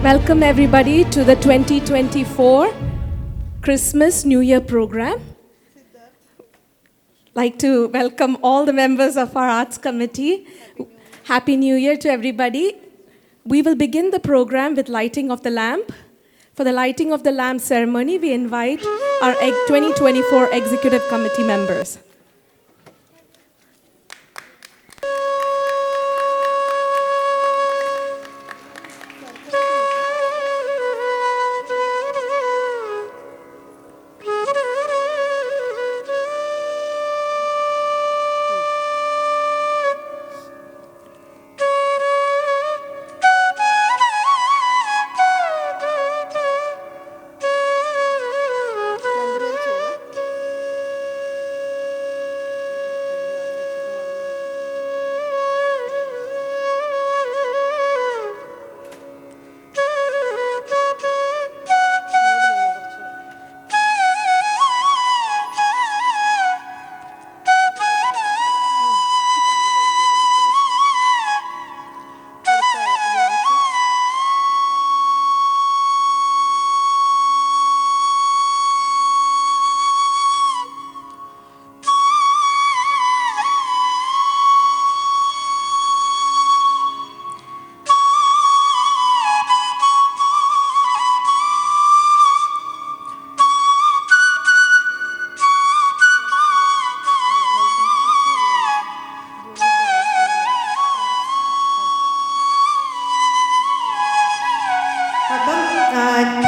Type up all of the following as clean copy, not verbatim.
Welcome everybody to the 2024 Christmas New Year program. Like to welcome all the members of our Arts Committee. Happy New Year to everybody. We will begin the program with lighting of the lamp. For the lighting of the lamp ceremony, we invite our 2024 Executive Committee members.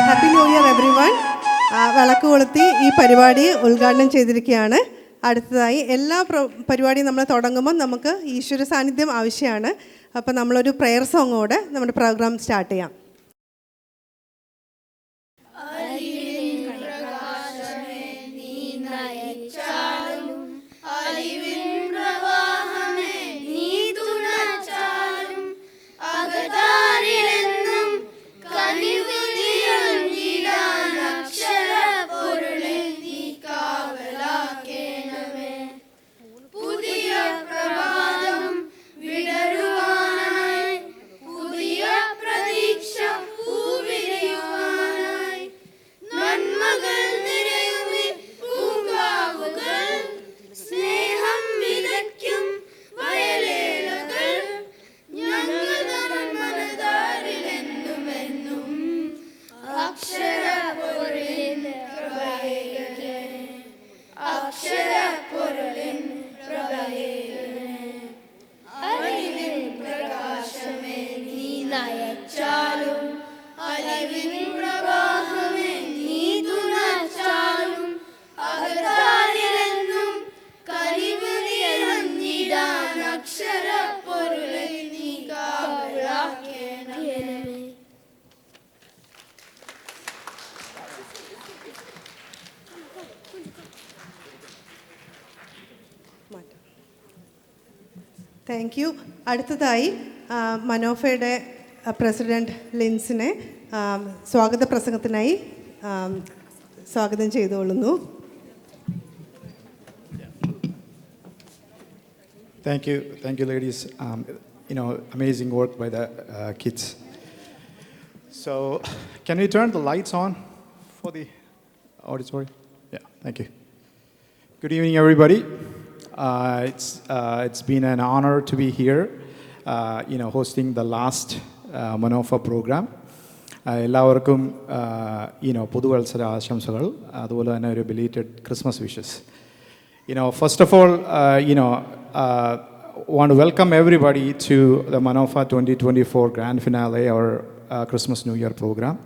Happy new year every one. വിളക്ക് കൊളുത്തി ഈ പരിപാടി ഉദ്ഘാടനം ചെയ്തിരിക്കുകയാണ്. അടുത്തതായി എല്ലാ പരിപാടിയും നമ്മൾ തുടങ്ങുമ്പോൾ നമുക്ക് ഈശ്വര സാന്നിധ്യം ആവശ്യമാണ്. അപ്പോൾ നമ്മളൊരു പ്രെയർ സോങ്ങോടെ നമ്മുടെ പ്രോഗ്രാം സ്റ്റാർട്ട് ചെയ്യാം. Thank you. അടുത്തതായി മനോഫയുടെ പ്രസിഡന്റ് ലിൻസിനെ സ്വാഗത പ്രസംഗത്തിനായി സ്വാഗതം ചെയ്തുകൊള്ളുന്നു. Thank you, ladies. Amazing work by the kids. So, can we turn the lights on for the auditory? Yeah, thank you. Good evening, everybody. It's been an honor to be here, hosting the last Manofa program. എല്ലാവർക്കും പുതുവത്സര ആശംസകൾ, അതുപോലെ തന്നെ ഒരു belated Christmas wishes. First of all, want to welcome everybody to the Manofa 2024 Grand Finale, our Christmas New Year program.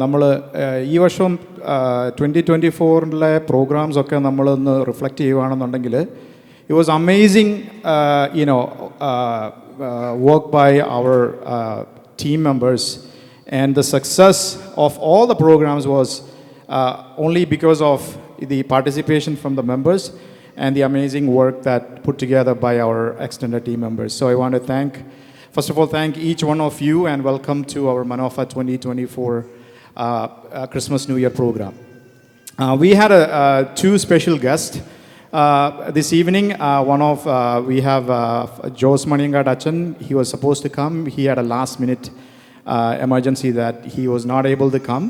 നമ്മൾ ഈ വർഷം 2024 programmes ഒക്കെ നമ്മളൊന്ന് റിഫ്ലക്റ്റ് ചെയ്യുകയാണെന്നുണ്ടെങ്കിൽ it was amazing work by our team members and the success of all the programmes was only because of the participation from the members and the amazing work that put together by our extended team members. So I want to first of all, thank each one of you and welcome to our Manofa 2024 Christmas New Year program. We had two special guests this evening. We have Jose Maninga Dachan. He was supposed to come. He had a last minute emergency that he was not able to come.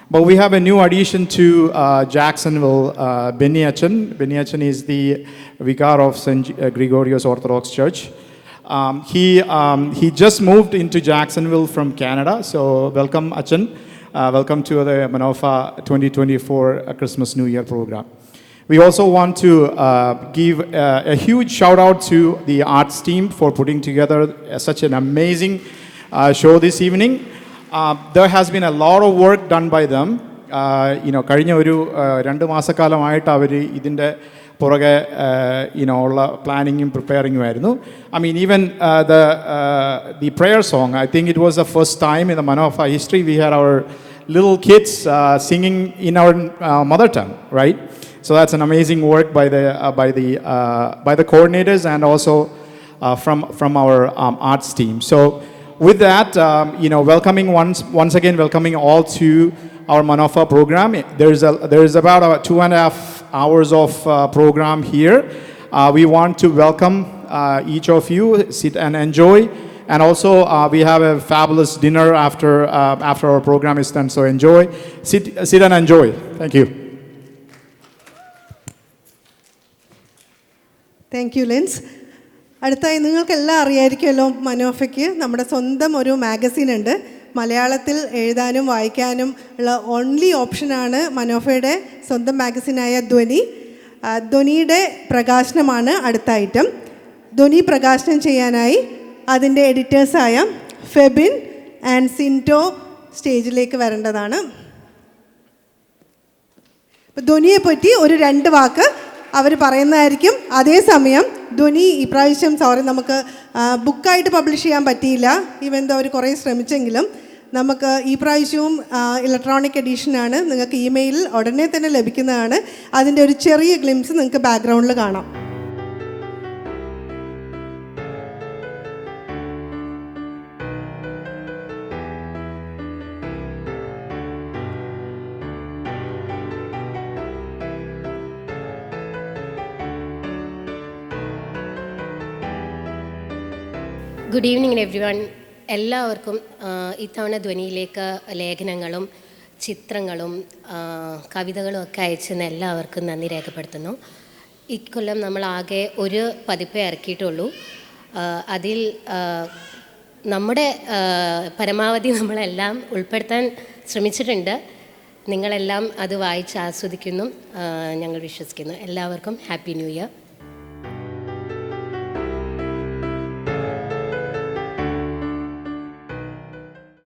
But we have a new addition to Jacksonville, Benny Achan. Benny Achan is the vicar of St. Gregorius Orthodox Church. He just moved into Jacksonville from Canada. So welcome, Achan. Welcome to the Manofa 2024 Christmas New Year program. We also want to give a huge shout out to the arts team for putting together such an amazing show this evening. There has been a lot of work done by them. കഴിഞ്ഞ ഒരു 2 മാസക്കാലമായിട്ട് അവർ ഇതിൻ്റെ പുറകെ ഉള്ള പ്ലാനിങ്ങും പ്രിപ്പയറിങ്ങും ആയിരുന്നു. I mean, even the prayer song, I think it was the first time in the Manofa history we had our little kids singing in our mother tongue, right? So that's an amazing work by the coordinators and also from our arts team. So with that, welcoming once again, welcoming all to our Manofa program. There is about 2.5 hours of program here. We want to welcome each of you, sit and enjoy. And also we have a fabulous dinner after our program is done. So enjoy, sit and enjoy. Thank you. Thank you Lins. അടുത്തായി നിങ്ങൾക്കെല്ലാം അറിയായിരിക്കുമല്ലോ, മനോഫയ്ക്ക് നമ്മുടെ സ്വന്തം ഒരു magazine ഉണ്ട്. മലയാളത്തിൽ എഴുതാനും വായിക്കാനും ഉള്ള ഓൺലി ഓപ്ഷനാണ് മനോഫയുടെ സ്വന്തം മാഗസീനായ ധ്വനി. ധ്വനിയുടെ പ്രകാശനമാണ് അടുത്ത ഐറ്റം. ധ്വനി പ്രകാശനം ചെയ്യാനായി അതിൻ്റെ എഡിറ്റേഴ്സായ ഫെബിൻ ആൻഡ് സിൻറ്റോ സ്റ്റേജിലേക്ക് വരേണ്ടതാണ്. ധ്വനിയെപ്പറ്റി ഒരു 2 വാക്ക് അവർ പറയുന്നതായിരിക്കും. അതേസമയം ധ്വനി ഇപ്രാവശ്യം നമുക്ക് ബുക്കായിട്ട് പബ്ലിഷ് ചെയ്യാൻ പറ്റിയില്ല, ഈവൻ ദോ അവർ കുറേ ശ്രമിച്ചെങ്കിലും നമുക്ക് ഈ പ്രാവശ്യവും ഇലക്ട്രോണിക് എഡിഷനാണ്. നിങ്ങൾക്ക് ഇമെയിലിൽ ഉടനെ തന്നെ ലഭിക്കുന്നതാണ്. അതിൻ്റെ ഒരു ചെറിയ ഗ്ലിംസ് നിങ്ങൾക്ക് ബാക്ക്ഗ്രൗണ്ടിൽ കാണാം. Good evening every one. എല്ലാവർക്കും ഇത്തവണ ധ്വനിയിലേക്ക് ലേഖനങ്ങളും ചിത്രങ്ങളും കവിതകളും ഒക്കെ അയച്ചെന്ന് എല്ലാവർക്കും നന്ദി രേഖപ്പെടുത്തുന്നു. ഇക്കൊല്ലം നമ്മളാകെ ഒരു പതിപ്പേ ഇറക്കിയിട്ടുള്ളൂ. അതിൽ നമ്മുടെ പരമാവധി നമ്മളെല്ലാം ഉൾപ്പെടുത്താൻ ശ്രമിച്ചിട്ടുണ്ട്. നിങ്ങളെല്ലാം അത് വായിച്ച് ആസ്വദിക്കുന്നു ഞങ്ങൾ വിശ്വസിക്കുന്നു. എല്ലാവർക്കും ഹാപ്പി ന്യൂ ഇയർ.